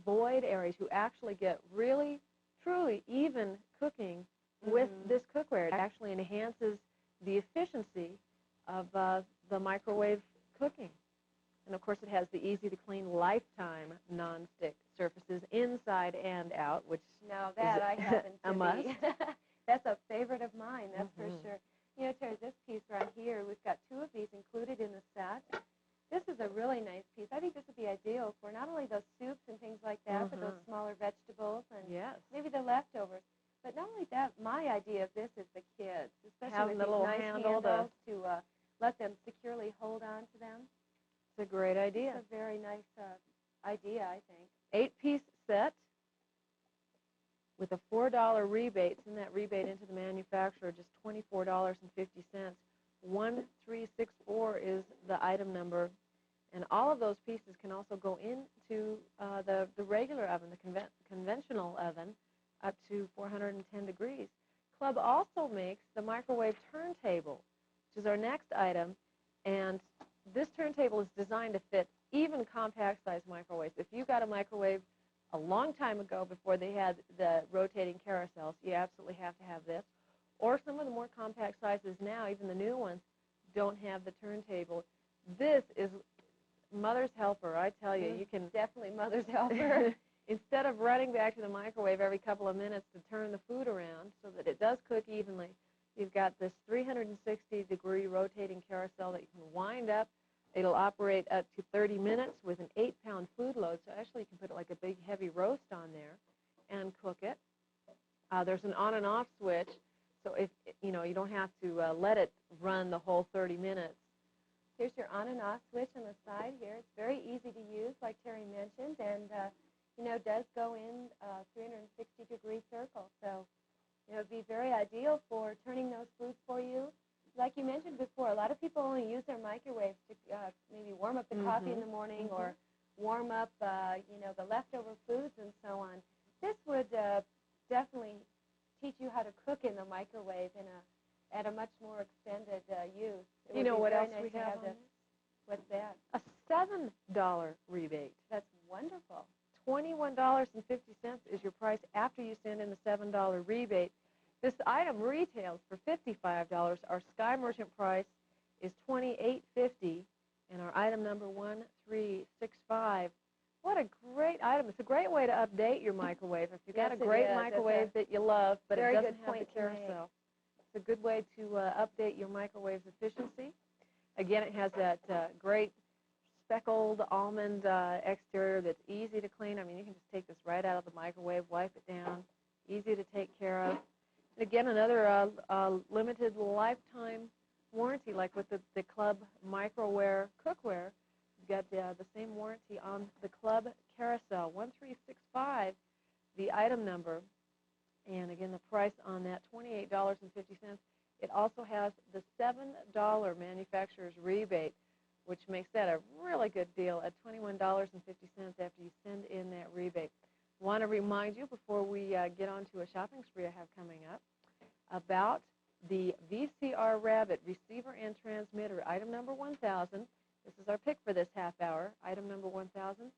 void areas, you actually get really, truly even cooking with this cookware. It actually enhances the efficiency of the microwave cooking. And, of course, it has the easy-to-clean lifetime nonstick surfaces inside and out, which now that I happen to a must. be. That's a favorite of mine, that's for sure. You know, Terry, this piece right here, we've got two of these included in the set. This is a really nice piece. I think this would be ideal for not only those soups and things like that, but those smaller vegetables and maybe the leftovers. But not only that, my idea of this is the kids, especially with these nice handles to let them securely hold on to them. It's a great idea. It's a very nice idea, I think. 8-piece set with a $4 rebate. Send that rebate into the manufacturer, just $24.50. 1364 is the item number. And all of those pieces can also go into the regular oven, the conventional oven, up to 410 degrees. Club also makes the microwave turntable, which is our next item. And this turntable is designed to fit even compact-sized microwaves. If you got a microwave a long time ago before they had the rotating carousels, you absolutely have to have this. Or some of the more compact sizes now, even the new ones, don't have the turntable. This is mother's helper, I tell you. You can definitely mother's helper. Instead of running back to the microwave every couple of minutes to turn the food around so that it does cook evenly, you've got this 360-degree rotating carousel that you can wind up. It'll operate up to 30 minutes with an 8-pound food load, so actually you can put like a big heavy roast on there and cook it. There's an on and off switch, so if you don't have to let it run the whole 30 minutes. Here's your on and off switch on the side here. It's very easy to use, like Terry mentioned, and does go in 360-degree circle. So it'd be very ideal for turning those foods for you. Like you mentioned before, a lot of people only use their microwaves to maybe warm up the coffee in the morning or warm up, the leftover foods and so on. This would definitely teach you how to cook in the microwave at a much more extended use. You know what else we have on this? What's that? A $7 rebate. That's wonderful. $21.50 is your price after you send in the $7 rebate. This item retails for $55. Our Sky Merchant price is $28.50, and our item number 1365. What a great item. It's a great way to update your microwave. If you've got a great microwave that you love, but it doesn't have the carousel, it's a good way to update your microwave's efficiency. Again, it has that great speckled almond exterior that's easy to clean. I mean, you can just take this right out of the microwave, wipe it down, easy to take care of. And again, another limited lifetime warranty, like with the Club Microware cookware. You've got the same warranty on the Club Carousel, 1365, the item number. And again, the price on that, $28.50. It also has the $7 manufacturer's rebate, which makes that a really good deal at $21.50 after you send in that rebate. Want to remind you before we get on to a shopping spree I have coming up about the VCR Rabbit receiver and transmitter, item number 1000. This is our pick for this half hour. Item number 1000,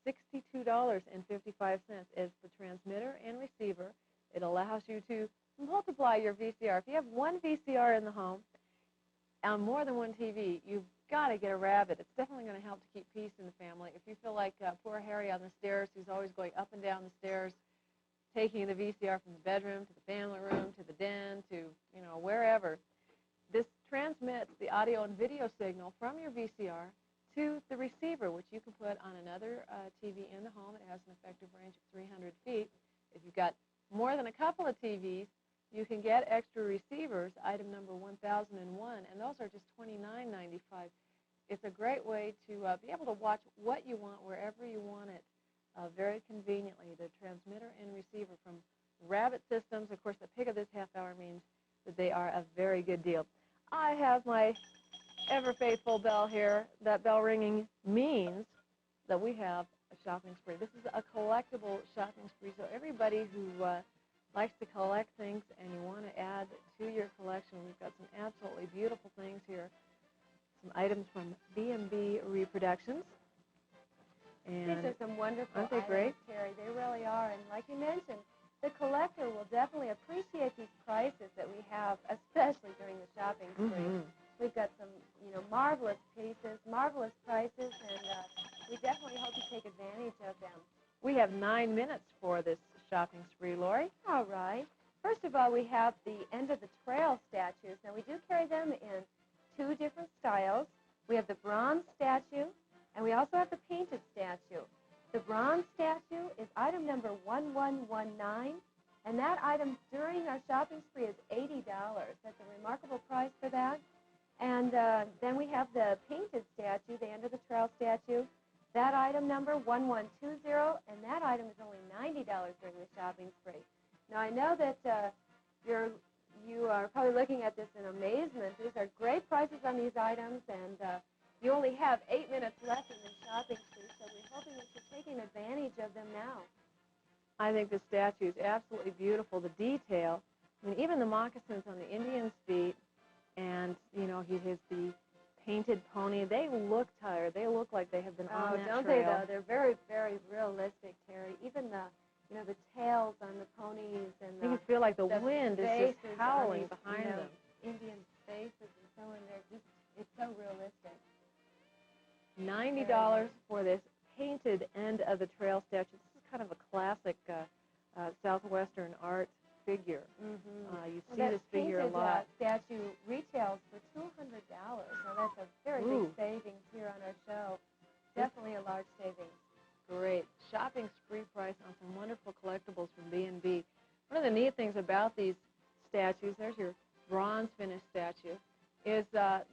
$62.55 is the transmitter and receiver. It allows you to multiply your VCR. If you have one VCR in the home and more than one TV, you've got to get a Rabbit. It's definitely going to help to keep peace in the family. If you feel like poor Harry on the stairs, who's always going up and down the stairs, taking the VCR from the bedroom to the family room to the den to, wherever, this transmits the audio and video signal from your VCR to the receiver, which you can put on another TV in the home. It has an effective range of 300 feet. If you've got more than a couple of TVs, you can get extra receivers, item number 1001, and those are just $29.95. It's a great way to be able to watch what you want wherever you want it very conveniently. The transmitter and receiver from Rabbit Systems. Of course, the pick of this half hour means that they are a very good deal. I have my ever-faithful bell here. That bell ringing means that we have a shopping spree. This is a collectible shopping spree, so everybody who likes to collect things and you want to add to your collection, we've got some absolutely beautiful things here. Some items from B&B Reproductions. And These are some wonderful aren't they items, great? Terry. They really are. And like you mentioned, the collector will definitely appreciate these prices that we have, especially during the shopping spree. Mhm. We've got some, marvelous pieces, marvelous prices, and we definitely hope you take advantage of them. We have 9 minutes for this shopping spree, Lori. All right. First of all, we have the end of the trail statues. Now, we do carry them in two different styles. We have the bronze statue, and we also have the painted statue. The bronze statue is item number 1119, and that item during our shopping spree is $80. That's a remarkable price for that. And then we have the painted statue, the end of the trail statue. That item number 1120, and that item is only $90 during the shopping spree. Now, I know that you are probably looking at this in amazement. These are great prices on these items, and you only have 8 minutes left in the shopping spree, so we're hoping that you're taking advantage of them now. I think the statue is absolutely beautiful. The detail, I mean, even the moccasins on the Indian's feet, and he has the painted pony. They look tired. They look like they have been on that don't trail. they, though? They're very, very realistic, Terry. Even the tails on the ponies and You can feel like the wind is faces just on howling these, behind them. Indian faces and so on. It's so realistic. $90 for this painted end of the trail statue. This is kind of a classic Southwestern art figure. Mm-hmm. You see this figure a lot. That statue retails for $200. Now, that's a very big savings here on our show. Definitely a large savings. Great. Shopping spree price on some wonderful collectibles from B&B. One of the neat things about these statues, there's your bronze finished statue, is, that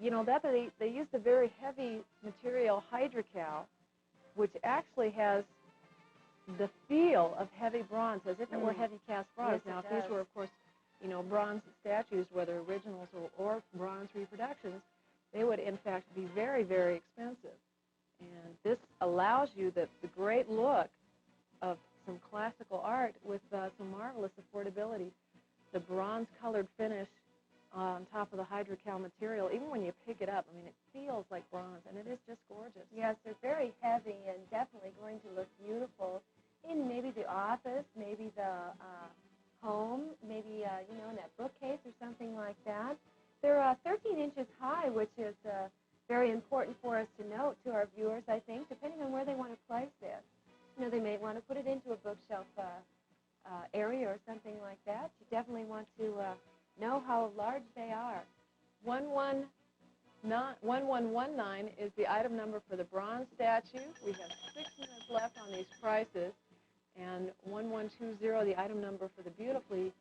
they use the very heavy material hydrocal, which actually has the feel of heavy bronze, as if it were heavy cast bronze. Yes, now, it if these does. were, of course, bronze statues, whether originals or bronze reproductions, they would, in fact, be very, very expensive. And this allows you the great look of some classical art with some marvelous affordability. The bronze-colored finish on top of the hydrocal material, even when you pick it up, I mean, it feels like bronze, and it is just gorgeous. Yes, they're very heavy and definitely going to look beautiful in maybe the office, maybe the home, maybe, in that bookcase or something like that. They're 13 inches high, which is very important for us to note to our viewers, I think, depending on where they want to place this. They may want to put it into a bookshelf area or something like that. You definitely want to know how large they are. 1119 is the item number for the bronze statue. We have 6 minutes left on these prices. And 1120, the item number for the beautifully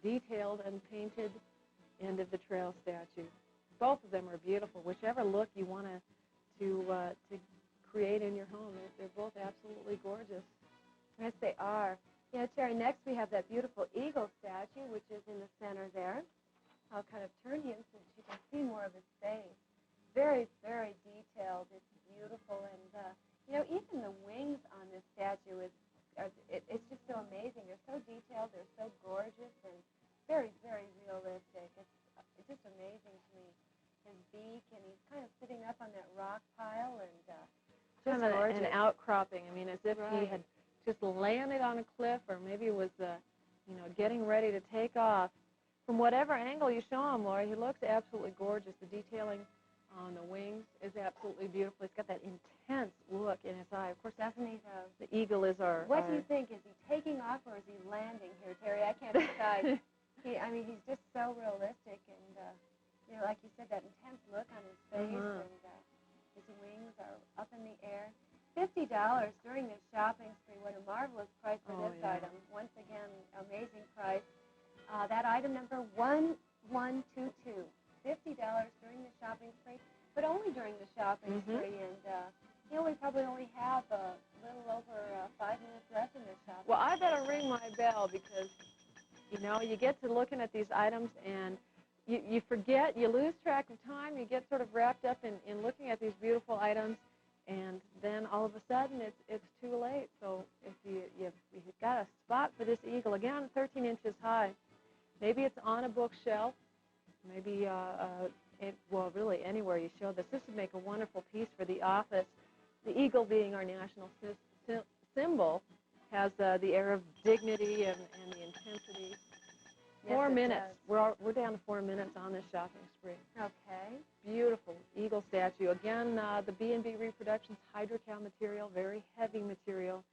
detailed and painted end of the trail statue. Both of them are beautiful. Whichever look you want to create in your home, they're both absolutely gorgeous. Yes, they are. Terry, next we have that beautiful eagle statue, which is in the center there. I'll kind of turn him so that you can see more of his face. Very, very detailed. It's beautiful. And, even the wings on this statue it's just so amazing. They're so detailed. They're so gorgeous and very, very realistic. It's just amazing to me. His beak, and he's kind of sitting up on that rock pile, and just kind of an outcropping. I mean, as if he had just landed on a cliff, or maybe was, getting ready to take off. From whatever angle you show him, Lori, he looks absolutely gorgeous. The detailing on the wings is absolutely beautiful. He's got that intense look in his eye. Of course, doesn't he? The eagle is our... What do you think? Is he taking off or is he landing here, Terry? I can't decide. He's just so realistic, and, like you said, that intense look on his face, and his wings are up in the air. $50 during this shopping spree. What a marvelous price for this item. Once again, amazing price. That item number 1122. $50 during the shopping spree, but only during the shopping spree. And, we probably only have a little over 5 minutes left in this shopping. Well, I better ring my bell because, you get to looking at these items and you forget, you lose track of time, you get sort of wrapped up in looking at these beautiful items, and then all of a sudden it's too late. So if you've got a spot for this eagle, again, 13 inches high, maybe it's on a bookshelf, maybe, really anywhere you show this. This would make a wonderful piece for the office. The eagle, being our national symbol, has the air of dignity and the intensity. Yes, 4 it minutes. does. We're down to 4 minutes on this shopping spree. Okay. Beautiful eagle statue. Again, the B&B Reproductions Hydrocal material, very heavy material.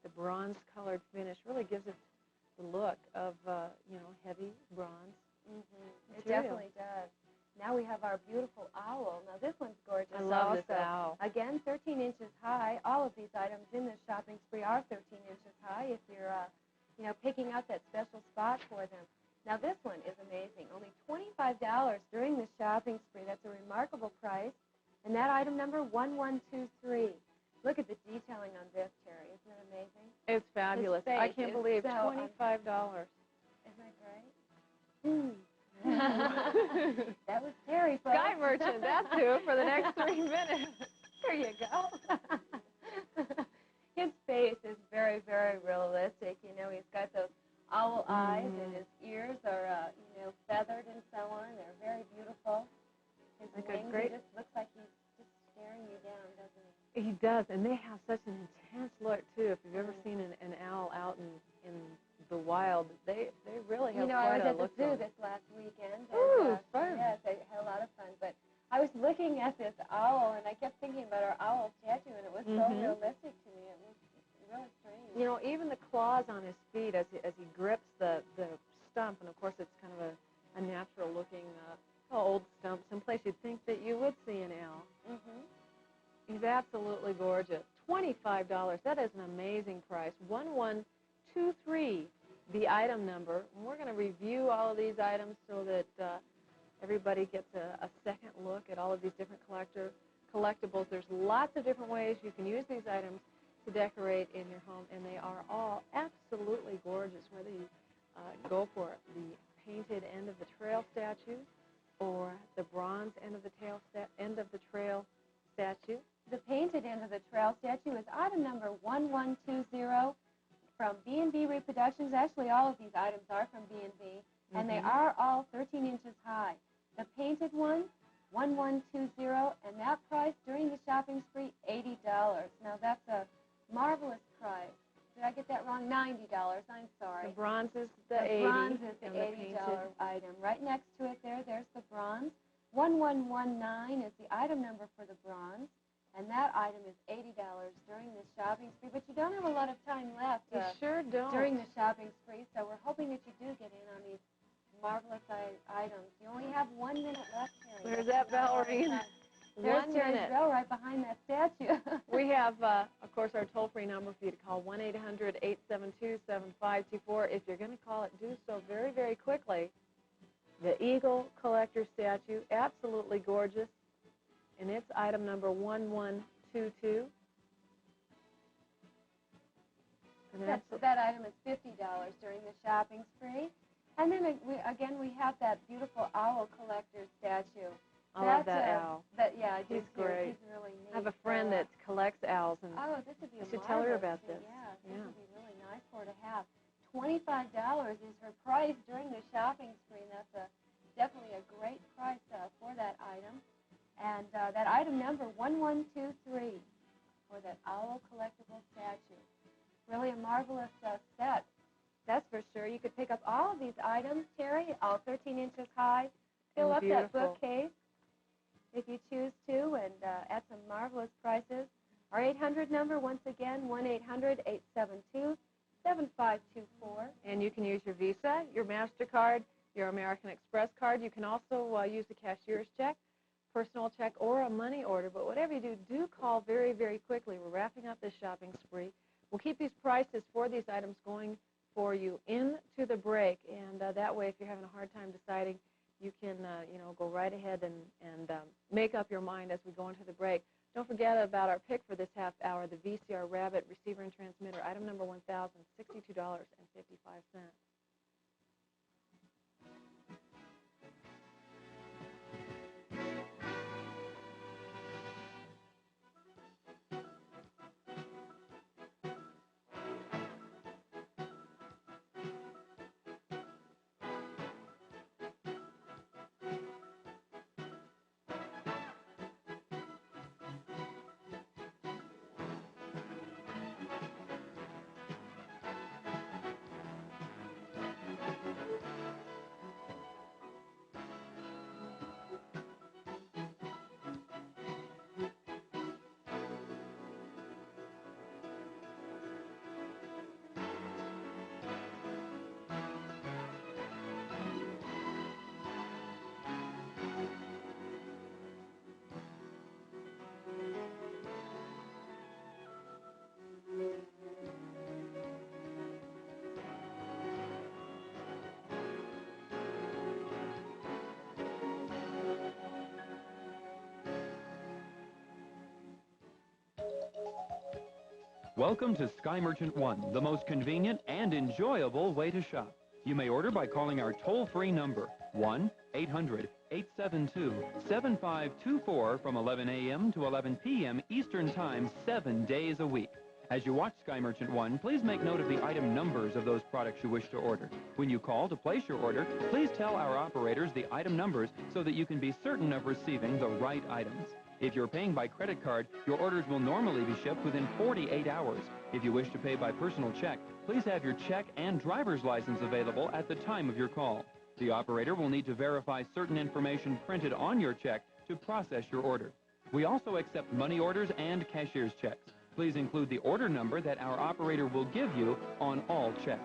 The bronze-colored finish really gives it the look of, heavy bronze. It material. definitely does. Now we have our beautiful owl. Now this one's gorgeous. I love also. this owl. Again, 13 inches high. All of these items in this shopping spree are 13 inches high if you're, picking out that special spot for them. Now this one is amazing. Only $25 during the shopping spree. That's a remarkable price. And that item number 1123. Look at the detailing on this, Terry. Isn't it amazing? It's fabulous. His I face can't is believe so $25. Isn't that great? That was Terry, folks. Sky Merchant, that's who, for the next 3 minutes. There you go. His face is very, very realistic. He's got those owl eyes, and his ears are, feathered and so on. They're very beautiful. His wings, he just looks like he's just staring you down, doesn't he? He does, and they have such an intense look, too. If you've ever seen an owl out in the wild, they really have quite a look. I was at the zoo this last weekend. And, Ooh, fun. Yes, I had a lot of fun. But I was looking at this owl, and I kept thinking about our owl statue, and it was so realistic to me. It was really strange. Even the claws on his feet as he grips the stump, and of course it's kind of a natural-looking old stump, someplace you'd think that you would see an owl. He's absolutely gorgeous. $25. That is an amazing price. 1123, the item number. And we're going to review all of these items so that everybody gets a second look at all of these different collectibles. There's lots of different ways you can use these items to decorate in your home, and they are all absolutely gorgeous, whether you go for the painted end of the trail statue or the bronze end of the trail statue. The painted end of the trail statue is item number 1120 from B&B Reproductions. Actually, all of these items are from B&B, and they are all 13 inches high. The painted one, 1120, and that price during the shopping spree, $80. Now, that's a marvelous price. Did I get that wrong? $90. I'm sorry. The bronze is the $80. The bronze is the $80 item. Right next to it there's the bronze. 1119 is the item number for the bronze, and that item is $80 during the shopping spree. But you don't have a lot of time left You sure don't. during the shopping spree, so we're hoping that you do get in on these marvelous items. You only have 1 minute left, Terry. There's that bell ringing. There's 1 Terry's minute. bell right behind that statue. We have, of course, our toll-free number for you to call, 1-800-872-7524. If you're going to call it, do so very, very quickly. The Eagle Collector statue, absolutely gorgeous, and it's item number 1122. And that item is $50 during the shopping spree. And then, we have that beautiful owl collector statue. I love that owl. I do He's too. great. He's really neat. I have a friend that collects owls, and this would be I should tell her about this. Yeah, this would be really nice for her to have. $25 is her price during the shopping spree, and that's definitely a great price for that item. And that item number 1123 for that owl collectible statue. Really a marvelous set. That's for sure. You could pick up all of these items, Terry, all 13 inches high. Fill up that bookcase if you choose to, and at some marvelous prices. Our 800 number, once again, 1-800-872-7524. And you can use your Visa, your MasterCard, your American Express card. You can also use a cashier's check, personal check, or a money order. But whatever you do, do call very, very quickly. We're wrapping up this shopping spree. We'll keep these prices for these items going for you into the break. And that way, if you're having a hard time deciding, you can, go right ahead and make up your mind as we go into the break. Don't forget about our pick for this half hour, the VCR Rabbit receiver and transmitter, item number $1,062.55. Welcome to Sky Merchant One, the most convenient and enjoyable way to shop. You may order by calling our toll-free number, 1-800-872-7524 from 11 a.m. to 11 p.m. Eastern Time, 7 days a week. As you watch Sky Merchant One, please make note of the item numbers of those products you wish to order. When you call to place your order, please tell our operators the item numbers so that you can be certain of receiving the right items. If you're paying by credit card, your orders will normally be shipped within 48 hours. If you wish to pay by personal check, please have your check and driver's license available at the time of your call. The operator will need to verify certain information printed on your check to process your order. We also accept money orders and cashier's checks. Please include the order number that our operator will give you on all checks.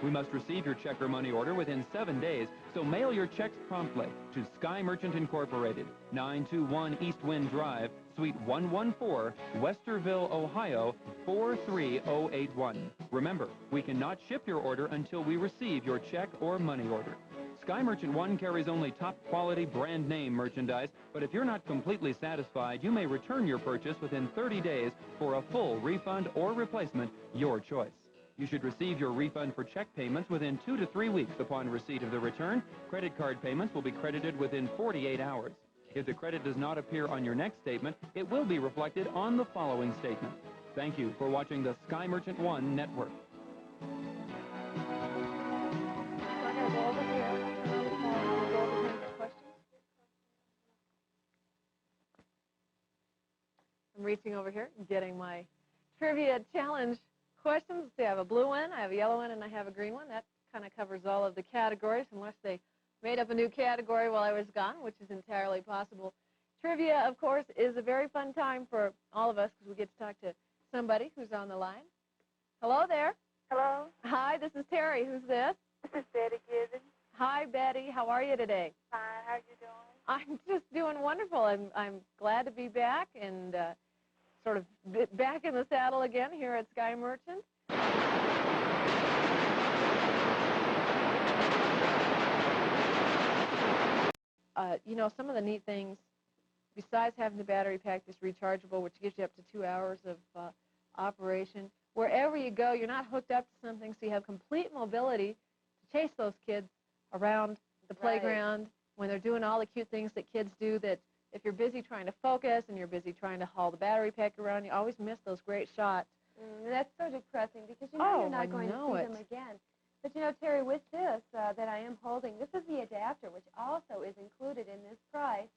We must receive your check or money order within 7 days, so mail your checks promptly to Sky Merchant Incorporated, 921 East Wind Drive, Suite 114, Westerville, Ohio, 43081. Remember, we cannot ship your order until we receive your check or money order. Sky Merchant One carries only top-quality brand name merchandise, but if you're not completely satisfied, you may return your purchase within 30 days for a full refund or replacement, your choice. You should receive your refund for check payments within 2 to 3 weeks upon receipt of the return. Credit card payments will be credited within 48 hours. If the credit does not appear on your next statement, it will be reflected on the following statement. Thank you for watching the Sky Merchant One Network. I'm reaching over here and getting my trivia challenge questions. See, I have a blue one, I have a yellow one, and I have a green one. That kind of covers all of the categories, unless they made up a new category while I was gone, which is entirely possible. Trivia, of course, is a very fun time for all of us because we get to talk to somebody who's on the line. Hello there. Hello, Hi, this is Terry. Who's this? this is Betty Gibbons. Hi, Betty. How are you today? Fine, how you doing? I'm just doing wonderful. I'm glad to be back and sort of back in the saddle again here at Sky Merchant. You know, some of the neat things, besides having the battery pack that's rechargeable, which gives you up to 2 hours of operation, wherever you go, you're not hooked up to something, so you have complete mobility to chase those kids around the playground when they're doing all the cute things that kids do that if you're busy trying to focus and you're busy trying to haul the battery pack around, you always miss those great shots. That's so depressing because you know you're not going to see them again. But you know, Terry, with this that I am holding, this is the adapter, which also is included in this price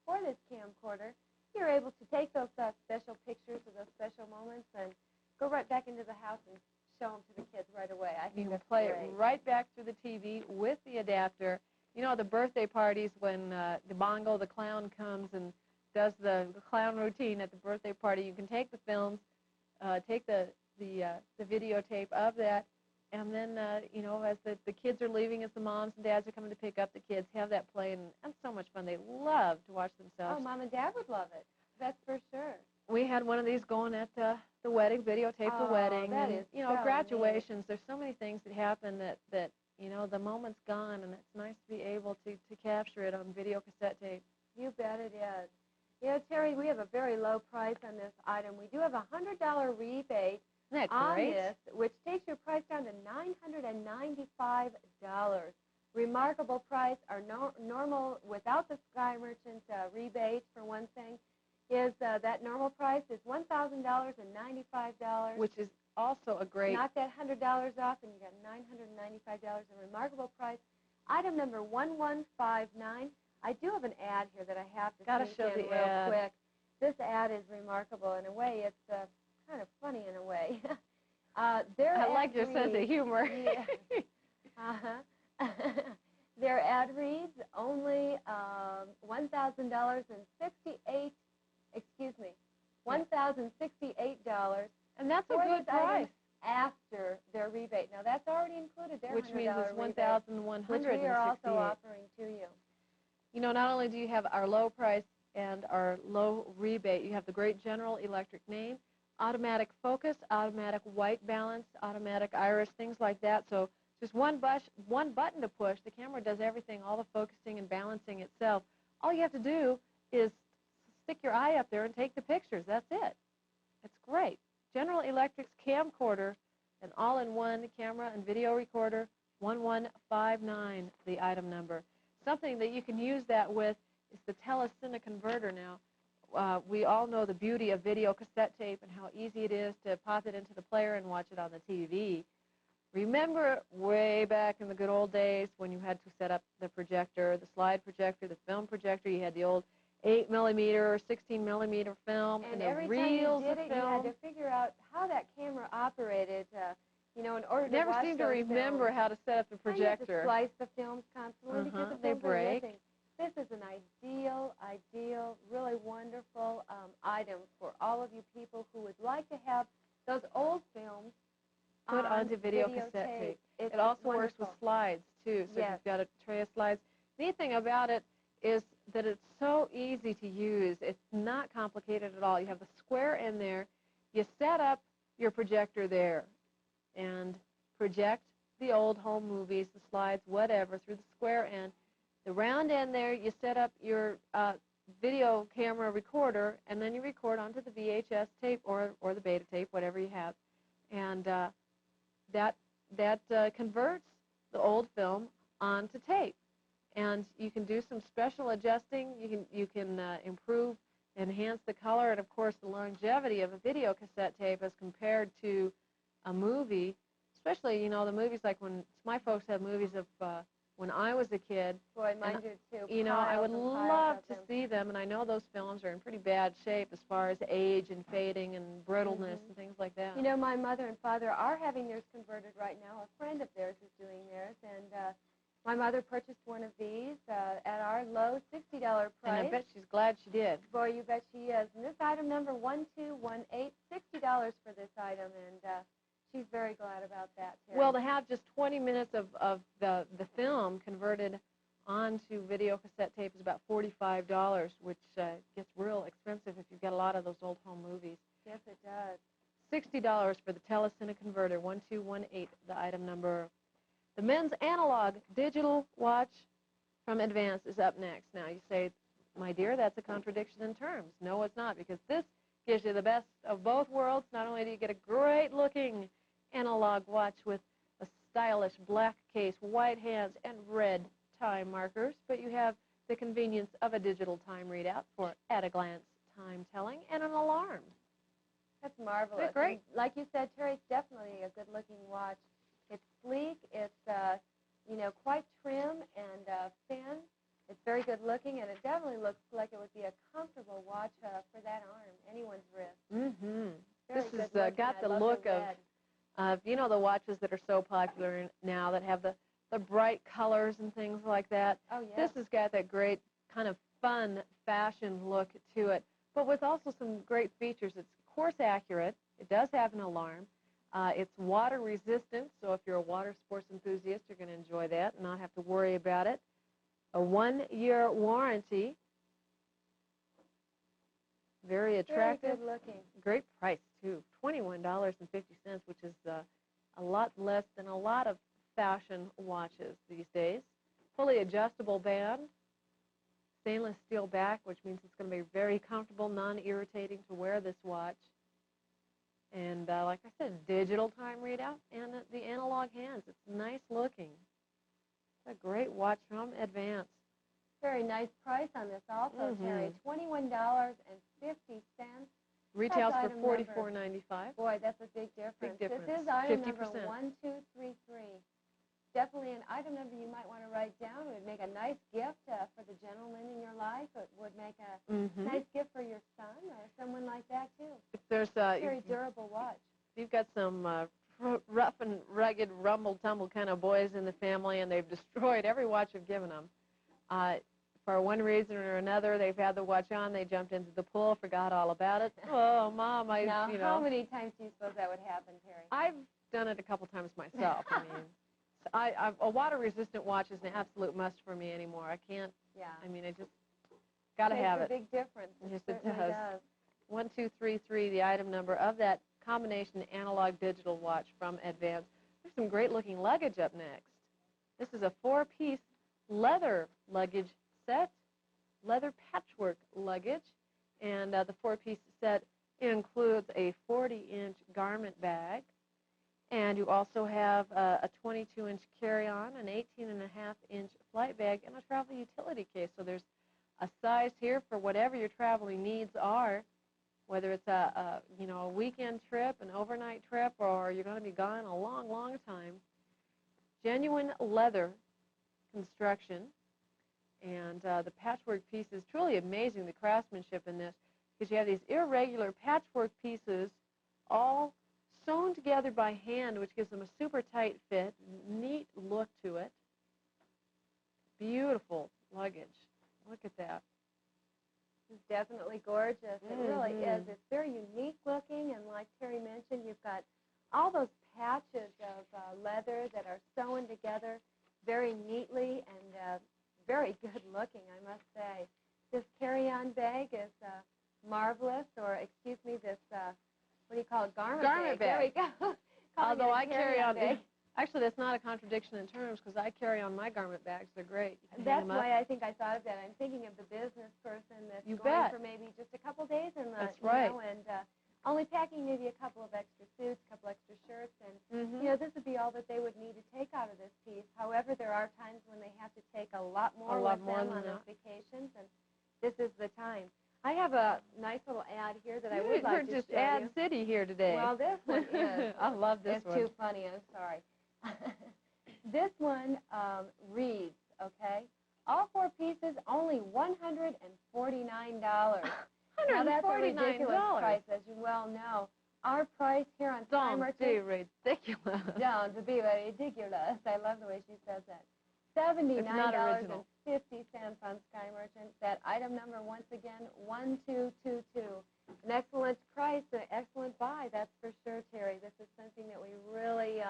for this camcorder. You're able to take those special pictures of those special moments and go right back into the house and show them to the kids right away. I think you can play it right back through the TV with the adapter. You know, the birthday parties when the Bongo the clown comes and does the clown routine at the birthday party, you can take the films, take the videotape of that, and then, you know, as the kids are leaving, as the moms and dads are coming to pick up the kids, have that play, and it's so much fun. They love to watch themselves. Oh, Mom and Dad would love it. That's for sure. We had one of these going at the wedding, videotape the wedding. That and, is you know, so graduations. Neat. There's so many things that happen that, you know, the moment's gone, and it's nice to be able to capture it on video cassette tape. You bet it is. You know, Terry, we have a very low price on this item. We do have a $100 rebate on this, which takes your price down to $995. Remarkable price. Our normal, without the Sky Merchant rebate, for one thing, is that normal price is $1,000.95. Which is also a great... Knock that $100 off, and you got $995, a remarkable price. Item number 1159. I do have an ad here that I have to show in the real ad. quick. This ad is remarkable in a way. It's kind of funny in a way. I like your sense of humor. Yeah. Their ad reads only $1,068. Excuse me, $1,068. And that's a good price. After their rebate. Now, that's already included, their which means it's $1,168. Which we are also offering to you. You know, not only do you have our low price and our low rebate, you have the great General Electric name, automatic focus, automatic white balance, automatic iris, things like that. So just one button to push. The camera does everything, all the focusing and balancing itself. All you have to do is stick your eye up there and take the pictures. That's it. It's great. General Electric's camcorder, an all-in-one camera and video recorder, 1159, the item number. Something that you can use that with is the Telecine converter now. We all know the beauty of video cassette tape and how easy it is to pop it into the player and watch it on the TV. Remember way back in the good old days when you had to set up the projector, the slide projector, the film projector, you had the old 8mm or 16mm film And the every time reels you did of it, film. you had to figure out how that camera operated, in order to Never watch seemed to those remember films. how to set up the And you have to projector. slice the films constantly because the They films are break. living. This is an ideal, really wonderful item for all of you people who would like to have those old films Put on onto video cassette tape. It's It also works with wonderful. slides, too. So if Yes. you've got a tray of slides. Neat thing about it is that it's so easy to use. It's not complicated at all. You have the square in there. You set up your projector there and project the old home movies, the slides, whatever, through the square end. The round end there, you set up your video camera recorder, and then you record onto the VHS tape or the beta tape, whatever you have. And that converts the old film onto tape. And you can do some special adjusting. You can improve, enhance the color, and of course the longevity of a video cassette tape as compared to a movie. Especially, the movies like when my folks have movies of when I was a kid. Boy, mine do too. I would Piles and piles love of to them. see them, and I know those films are in pretty bad shape as far as age and fading and brittleness and things like that. My mother and father are having theirs converted right now. A friend of theirs is doing theirs, and my mother purchased one of these at our low $60 price. And I bet she's glad she did. Boy, you bet she is. And this item number 1218, $60 for this item, and she's very glad about that, Terry. Well, to have just 20 minutes of the film converted onto video cassette tape is about $45, which gets real expensive if you've got a lot of those old home movies. Yes, it does. $60 for the Telecine converter, 1218, the item number. The men's analog digital watch from Advance is up next. Now, you say, my dear, that's a contradiction in terms. No, it's not, because this gives you the best of both worlds. Not only do you get a great-looking analog watch with a stylish black case, white hands, and red time markers, but you have the convenience of a digital time readout for at-a-glance time telling and an alarm. That's marvelous. They're great. And like you said, Terry, it's definitely a good-looking watch. It's sleek. It's, quite trim and thin. It's very good-looking, and it definitely looks like it would be a comfortable watch for that arm, anyone's wrist. Mm-hmm. Very This has good-looking. got I the love look the of, red. the watches that are so popular now that have the bright colors and things like that. Oh, yes. This has got that great kind of fun fashion look to it, but with also some great features. It's course accurate. It does have an alarm. It's water resistant, so if you're a water sports enthusiast, you're going to enjoy that and not have to worry about it. A 1-year warranty. Very attractive. Very good-looking. Great price, too. $21.50, which is a lot less than a lot of fashion watches these days. Fully adjustable band. Stainless steel back, which means it's going to be very comfortable, non-irritating to wear this watch. And like I said, digital time readout and the analog hands. It's nice looking. It's a great watch from Advance. Very nice price on this also, Terry. $21.50. Retails That's for item number. $44.95. Boy, that's a big difference. Big difference. This is item number 50%. 1233. Definitely an item number you might want to write down. It would make a nice gift for the gentleman in your life. It would make a nice gift for your son or someone like that, too. If there's Very durable watch. you've got some rough and rugged, rumble-tumble kind of boys in the family, and they've destroyed every watch you've given them. For one reason or another, they've had the watch on, they jumped into the pool, forgot all about it. Oh, Mom, Now, how many times do you suppose that would happen, Terry? I've done it a couple times myself. A water-resistant watch is an absolute must for me anymore. I can't, Yeah. I just got to have Makes it. a big difference. Yes, it certainly does. 1233, the item number of that combination analog digital watch from Advance. There's some great-looking luggage up next. This is a 4-piece leather luggage set, leather patchwork luggage, and the 4-piece set It includes a 40-inch garment bag, and you also have a 22-inch carry-on, an 18.5-inch flight bag, and a travel utility case. So there's a size here for whatever your traveling needs are, whether it's a weekend trip, an overnight trip, or you're going to be gone a long, long time. Genuine leather construction, and the patchwork piece is truly amazing, the craftsmanship in this, because you have these irregular patchwork pieces all sewn together by hand, which gives them a super tight fit, neat look to it. Beautiful luggage. Look at that. It's definitely gorgeous. It really is. It's very unique looking, and like Terry mentioned, you've got all those patches of leather that are sewn together very neatly and very good looking, I must say. This carry-on bag is marvelous, or excuse me, this, what do you call it, garment bag. There we go. Although I carry on, actually that's not a contradiction in terms, because I carry on my garment bags. They're great. That's why I think I thought of that. I'm thinking of the business person that's going for maybe just a couple days in the, that's right. And only packing maybe a couple of extra suits, a couple extra shirts, and this would be all that they would need to take out of this piece. However, there are times when they have to take a lot more with them on those vacations, and this is the time. I have a nice little ad here that I would like to show you. We're just ad city here today. Well, this one is. I love this one. It's too funny. I'm sorry. This one reads, okay, all 4 pieces, only $149. Now, that's a ridiculous price, as you well know. Our price here on Sky Merchant... Don't be ridiculous. Don't be ridiculous. I love the way she says that. $79.50 on Sky Merchant. That item number, once again, 1222. An excellent price, an excellent buy, that's for sure, Terry. This is something that we really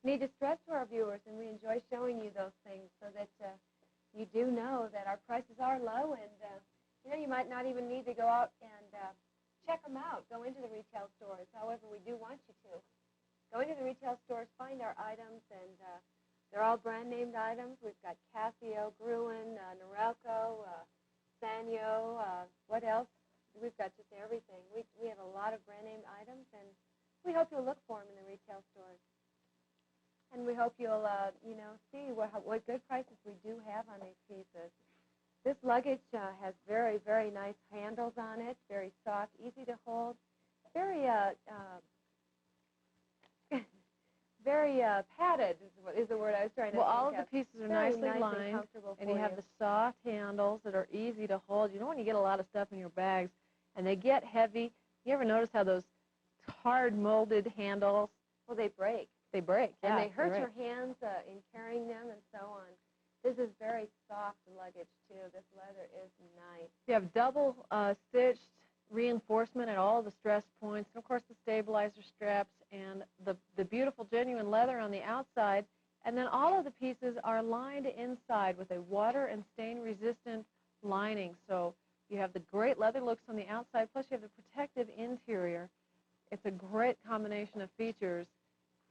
need to stress to our viewers, and we enjoy showing you those things so that you do know that our prices are low, and you might not even need to go out and check them out. Go into the retail stores. However, we do want you to. Go into the retail stores, find our items, and they're all brand-named items. We've got Casio, Gruen, Norelco, Sanyo, what else? We've got just everything. We have a lot of brand-named items, and we hope you'll look for them in the retail stores. And we hope you'll, see what good prices we do have on these pieces. This luggage has very, very nice handles on it, very soft, easy to hold, very, very padded is the word I was trying to think of. Well, all of the pieces are nicely lined, and you have the soft handles that are easy to hold. You know when you get a lot of stuff in your bags and they get heavy, you ever notice how those hard molded handles, well, they break. They break, and they hurt your hands in carrying them and so on. This is very soft luggage, too. This leather is nice. You have double stitched reinforcement at all the stress points, and of course the stabilizer straps and the beautiful genuine leather on the outside, and then all of the pieces are lined inside with a water and stain resistant lining. So you have the great leather looks on the outside, plus you have the protective interior. It's a great combination of features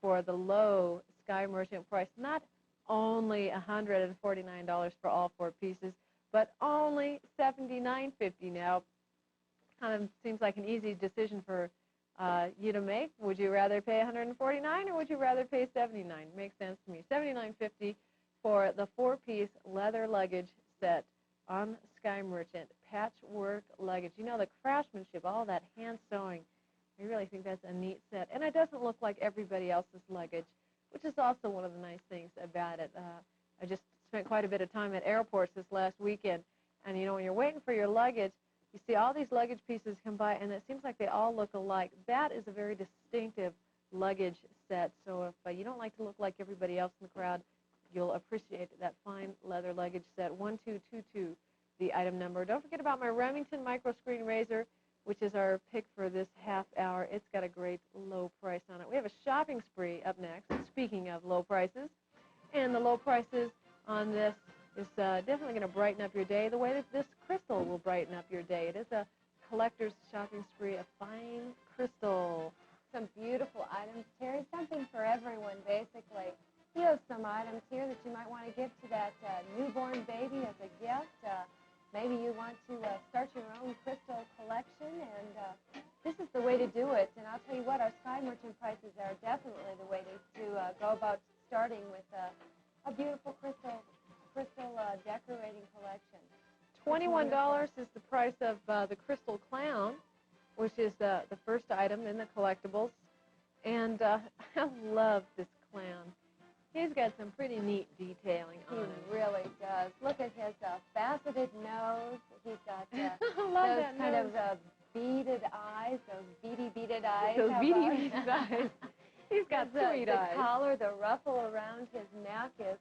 for the low Sky Merchant price. Not only $149 for all 4 pieces, but only $79.50 now. Kind of seems like an easy decision for you to make. Would you rather pay $149 or would you rather pay $79? Makes sense to me. $79.50 for the 4-piece leather luggage set on Sky Merchant. Patchwork luggage. You know, the craftsmanship, all that hand sewing. I really think that's a neat set. And it doesn't look like everybody else's luggage, which is also one of the nice things about it. I just spent quite a bit of time at airports this last weekend. And, you know, when you're waiting for your luggage, you see all these luggage pieces come by, and it seems like they all look alike. That is a very distinctive luggage set. So if you don't like to look like everybody else in the crowd, you'll appreciate that fine leather luggage set. 1222, the item number. Don't forget about my Remington micro screen razor, which is our pick for this half hour. It's got a great low price on it. We have a shopping spree up next, speaking of low prices. And the low prices on this is definitely going to brighten up your day the way that this crystal will brighten up your day. It is a collector's shopping spree of fine crystal. Some beautiful items, Terry, something for everyone, basically. You have some items here that you might want to give to that newborn baby as a gift. Maybe you want to start your own crystal collection, and this is go about starting with a beautiful crystal decorating collection. $21 is the price of the Crystal Clown, which is the first item in the collectibles. And I love this clown. He's got some pretty neat detailing on him. He really does. Look at his faceted nose. He's got I love those that kind nose. of beaded eyes, those beaded eyes. Those How beady about- beady eyes. He's got sweet the eyes. collar, the ruffle around his neck is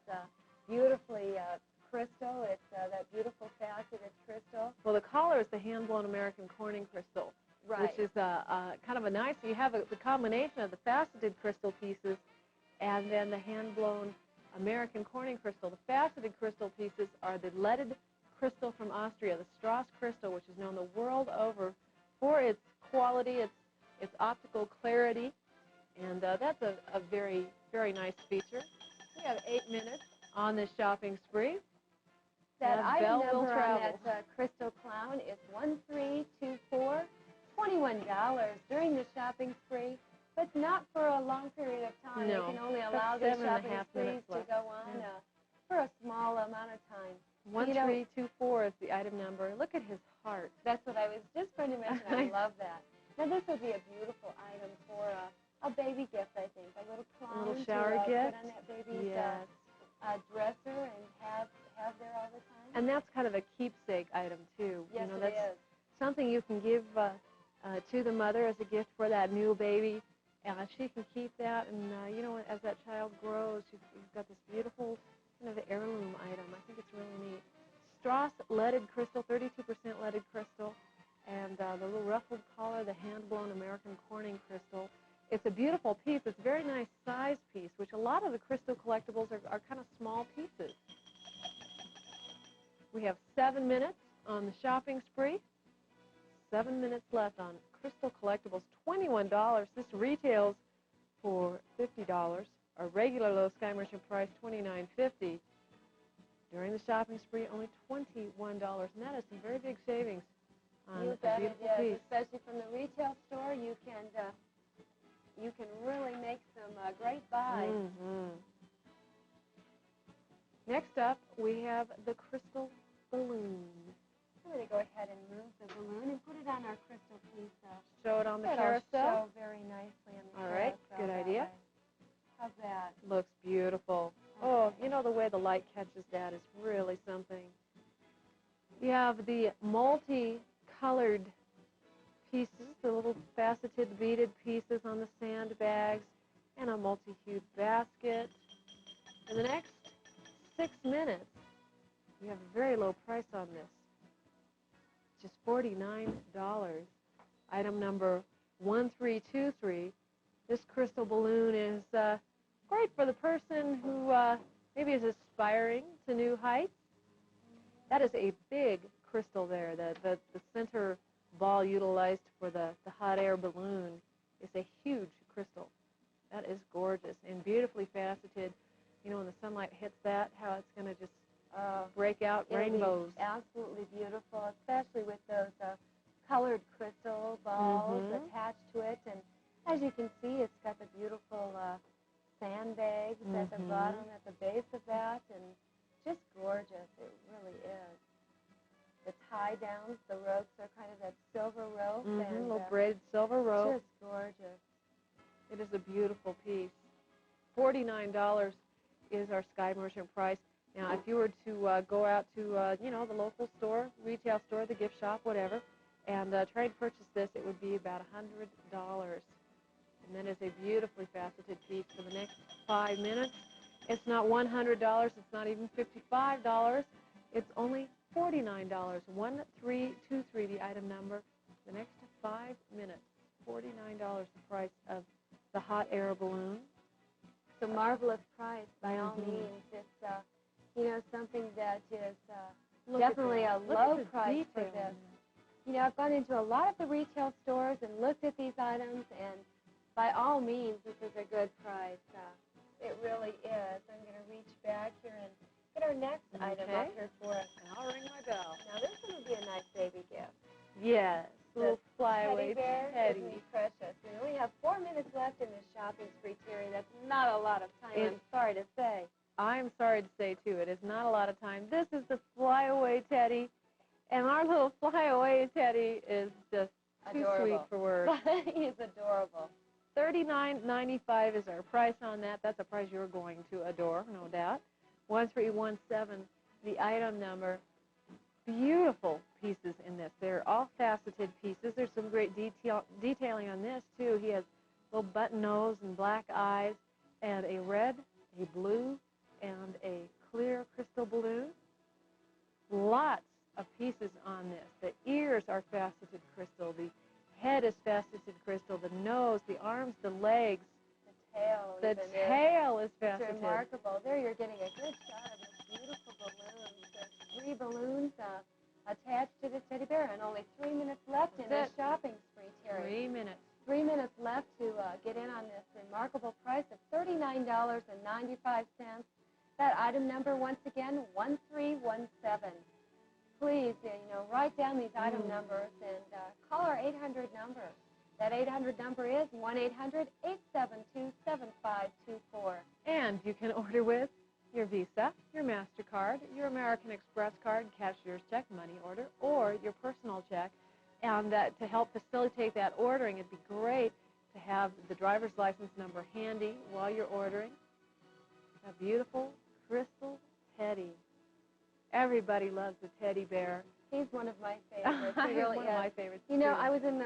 beautifully crystal. It's that beautiful faceted crystal. Well, the collar is the hand-blown American Corning crystal, Right. which is kind of a nice, you have the combination of the faceted crystal pieces and then the hand-blown American Corning crystal. The faceted crystal pieces are the leaded crystal from Austria, the Strauss crystal, which is known the world over for its quality, its optical clarity, and that's a very, very nice feature. We have 8 minutes on this shopping spree. That And item Belle will number on travel. that crystal clown is 1324, $21 during the shopping spree, but not for a long period of time. No, They can only about allow these 7.5 shopping sprees minutes to left. go on Yeah. for a small amount of time. 1324 is the item number. Look at his heart. That's what I was just going to mention. I love that. Now, this would be a beautiful item for a baby gift, I think. A little clown little shower to gift. put on that baby's Yes. dresser and have there all the time. And that's kind of a keepsake item, too. Yes, you know, it that's is. something you can give to the mother as a gift for that new baby. She can keep that, and, you know, as that child grows, you've got this beautiful kind of heirloom item. I think it's really neat. Strauss leaded crystal, 32% leaded crystal, and the little ruffled collar, the hand-blown American Corning crystal. It's a beautiful piece. It's a very nice size piece, which a lot of the crystal collectibles are kind of small pieces. We have 7 minutes on the shopping spree. 7 minutes left on crystal collectibles. $21. This retails for $50. Our regular low Sky Merchant price, $29.50. During the shopping spree, only $21, and that is some very big savings on You a bet it beautiful is, piece. especially from the retail store. You can really make some great buys. Mhm. Next up, we have the crystal balloon. I'm going to go ahead and move the balloon and put it on our crystal piece. Show it on the It'll carousel. show very nicely on the All right, carousel good that idea. way. How's that? Looks beautiful. Oh, you know, the way the light catches that is really something. You have the multi-colored pieces, the little faceted beaded pieces on the sandbags, and a multi-hued basket. In the next 6 minutes, you have a very low price on this. Just $49. Item number 1323. This crystal balloon is great for the person who maybe is aspiring to new heights. That is a big crystal there. The center ball utilized for the hot air balloon is a huge crystal. That is gorgeous and beautifully faceted. You know, when the sunlight hits that, how it's going to just break out It'll be rainbows. absolutely beautiful, especially with those colored crystal balls Mhm. attached to it. And as you can see, it's got the beautiful sandbags at the Mhm. bottom, at the base of that, and just gorgeous. It really is. The tie downs, the ropes are kind of that silver rope, and Little braided silver rope. just gorgeous. It is a beautiful piece. $49 is our Sky Merchant price. Now, if you were to go out to, you know, the local store, retail store, the gift shop, whatever, and try to purchase this, it would be about $100. And that is a beautifully faceted piece for the next 5 minutes. It's not $100. It's not even $55. It's only $49. 1323, the item number. The next 5 minutes, $49, the price of the hot air balloon. It's a marvelous price by all Mhm. means. It's, you know, something that is Look at definitely that. a Look at low the price for detail this. on You know, I've gone into a lot of the retail stores and looked at these items, and by all means, this is a good price. It really is. I'm going to reach back here and get our next item Okay. up here for us. that. And I'll ring my bell. Now, this one would be a nice baby gift. Yes. Little teddy flyaway bear. teddy. Isn't he precious? We only have 4 minutes left in this shopping spree, Terry. That's not a lot of time, I'm sorry to say. I'm sorry to say, too, it is not a lot of time. This is the flyaway teddy, and our little flyaway teddy is just too Adorable. sweet for words. He's adorable. $39.95 is our price on that. That's a price you're going to adore, no doubt. 1317, the item number. Beautiful pieces in this. They're all faceted pieces. There's some great detailing on this, too. He has little button nose and black eyes and a red, a blue, and a clear crystal balloon. Lots of pieces on this. The ears are faceted crystal. The head is faceted crystal. The nose, the arms, the legs. The The tail is It's faceted. remarkable. There you're getting a good shot of this beautiful balloon. There's 3 balloons attached to this teddy bear, and only 3 minutes left in this That's it. shopping spree, Terry. 3 minutes. 3 minutes left to get in on this remarkable price of $39.95. That item number, once again, 1317. Please, write down these item numbers and call our 800 number. That 800 number is 1-800-872-7524. And you can order with your Visa, your MasterCard, your American Express card, cashier's check, money order, or your personal check. And to help facilitate that ordering, it'd be great to have the driver's license number handy while you're ordering. A beautiful crystal teddy. Everybody loves the teddy bear. He's one of my favorites. He He's really one is. of my favorites, You know, too. I was when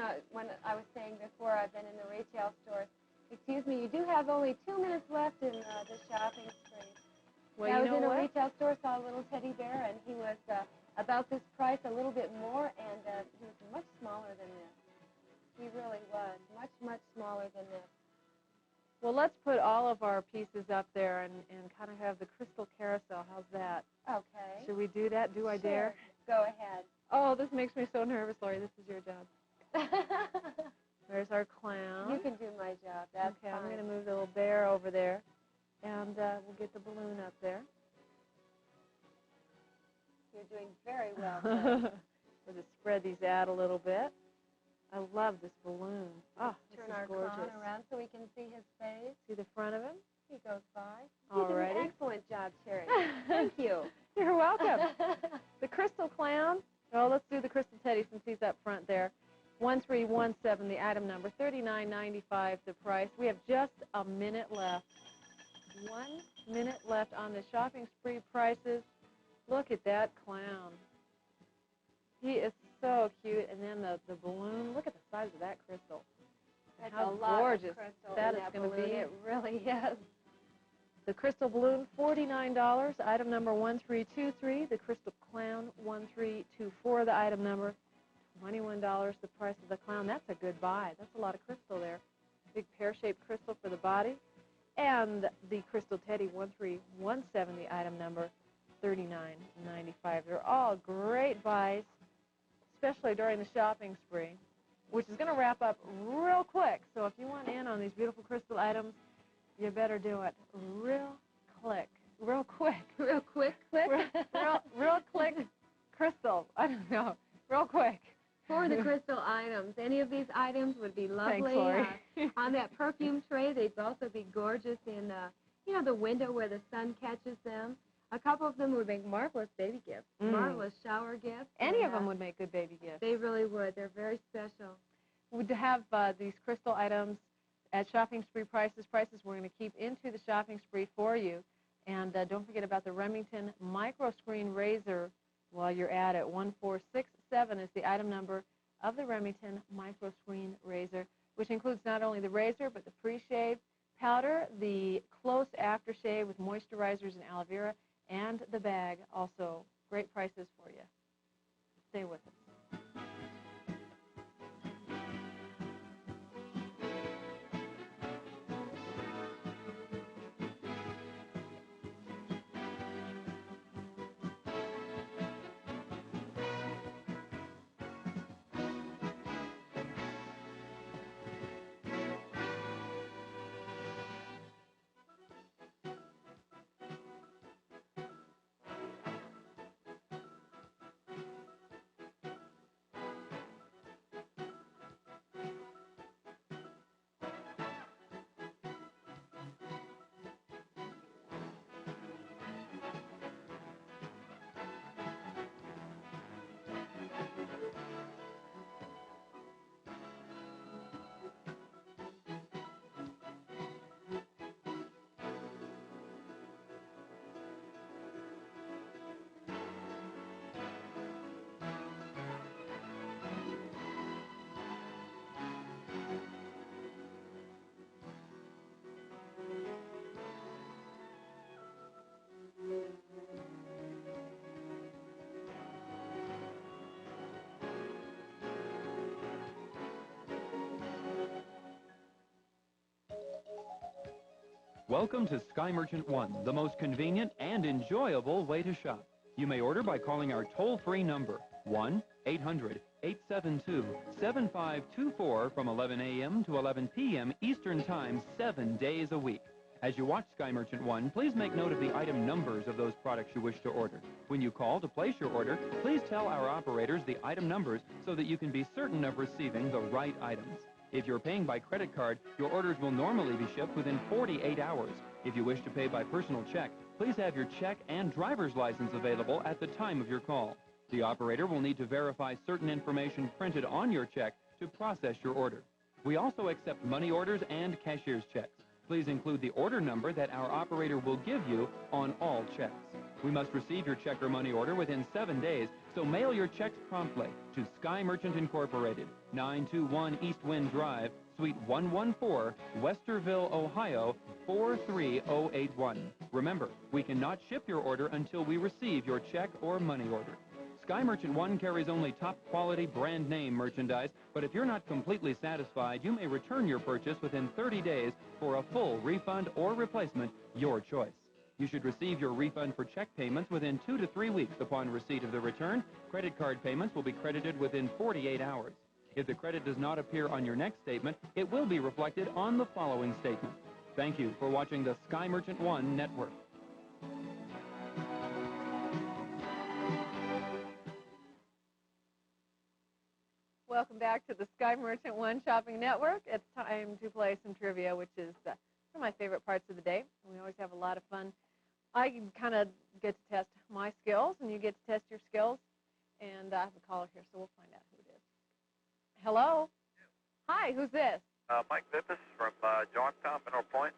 I was saying before, I've been in the retail stores. Excuse me, you do have only 2 minutes left in the shopping spree. Well, I you was know in a what? retail store, saw a little teddy bear, and he was about this price, a little bit more, and he was much smaller than this. He really was much, much smaller than this. Well, let's put all of our pieces up there and kind of have the crystal carousel. How's that? Okay. Should we do that? Do I dare? Go ahead. Oh, this makes me so nervous, Lori. This is your job. There's our clown. You can do my job. That's okay, fine. I'm going to move the little bear over there, and we'll get the balloon up there. You're doing very well, sir. We'll just spread these out a little bit. I love this balloon. Oh, this Turn is our gorgeous. clown around so we can see his face. See the front of him? He goes by. You did Alrighty. an excellent job, Terry. Thank you. You're welcome. The crystal clown. Well, let's do the crystal teddy since he's up front there. 1317, the item number. $39.95 the price. We have just a minute left. 1 minute left on the shopping spree prices. Look at that clown. He is so cute. And then the balloon. Look at the size of that crystal. That's How a lot gorgeous of crystal that in is that gonna balloon. be. It really is. The crystal balloon, $49. Item number 1323. The crystal clown, 1324. The item number, $21. The price of the clown. That's a good buy. That's a lot of crystal there. Big pear-shaped crystal for the body. And the crystal teddy, 1317. The item number, $39.95. They're all great buys, especially during the shopping spree, which is going to wrap up real quick. So if you want in on these beautiful crystal items, you better do it real quick. Real quick. Real quick crystal. I don't know. Real quick. For the crystal items, any of these items would be lovely. Thanks, Lori. On that perfume tray, they'd also be gorgeous in, the window where the sun catches them. A couple of them would make marvelous baby gifts, marvelous shower gifts. Any and, of them would make good baby gifts. They really would. They're very special. We'd have these crystal items at shopping spree prices. We're going to keep into the shopping spree for you. And don't forget about the Remington micro screen razor while you're at it. 1467 is the item number of the Remington micro screen razor, which includes not only the razor but the pre-shave powder, the close aftershave with moisturizers and aloe vera, and the bag. Also, great prices for you. Stay with us. Welcome to Sky Merchant One, the most convenient and enjoyable way to shop. You may order by calling our toll-free number, 1-800-872-7524 from 11 a.m. to 11 p.m. Eastern Time, 7 days a week. As you watch Sky Merchant One, please make note of the item numbers of those products you wish to order. When you call to place your order, please tell our operators the item numbers so that you can be certain of receiving the right items. If you're paying by credit card, your orders will normally be shipped within 48 hours. If you wish to pay by personal check, please have your check and driver's license available at the time of your call. The operator will need to verify certain information printed on your check to process your order. We also accept money orders and cashier's checks. Please include the order number that our operator will give you on all checks. We must receive your check or money order within 7 days, so mail your checks promptly to Sky Merchant Incorporated, 921 East Wind Drive, Suite 114, Westerville, Ohio, 43081. Remember, we cannot ship your order until we receive your check or money order. Sky Merchant One carries only top-quality brand-name merchandise, but if you're not completely satisfied, you may return your purchase within 30 days for a full refund or replacement, your choice. You should receive your refund for check payments within 2 to 3 weeks upon receipt of the return. Credit card payments will be credited within 48 hours. If the credit does not appear on your next statement, it will be reflected on the following statement. Thank you for watching the Sky Merchant One Network. Welcome back to the Sky Merchant One Shopping Network. It's time to play some trivia, which is one of my favorite parts of the day. We always have a lot of fun. I kind of get to test my skills, and you get to test your skills. And I have a caller here, so we'll find out who it is. Hello? Hi, who's this? Mike Vippis from Johnstown, Mineral Point.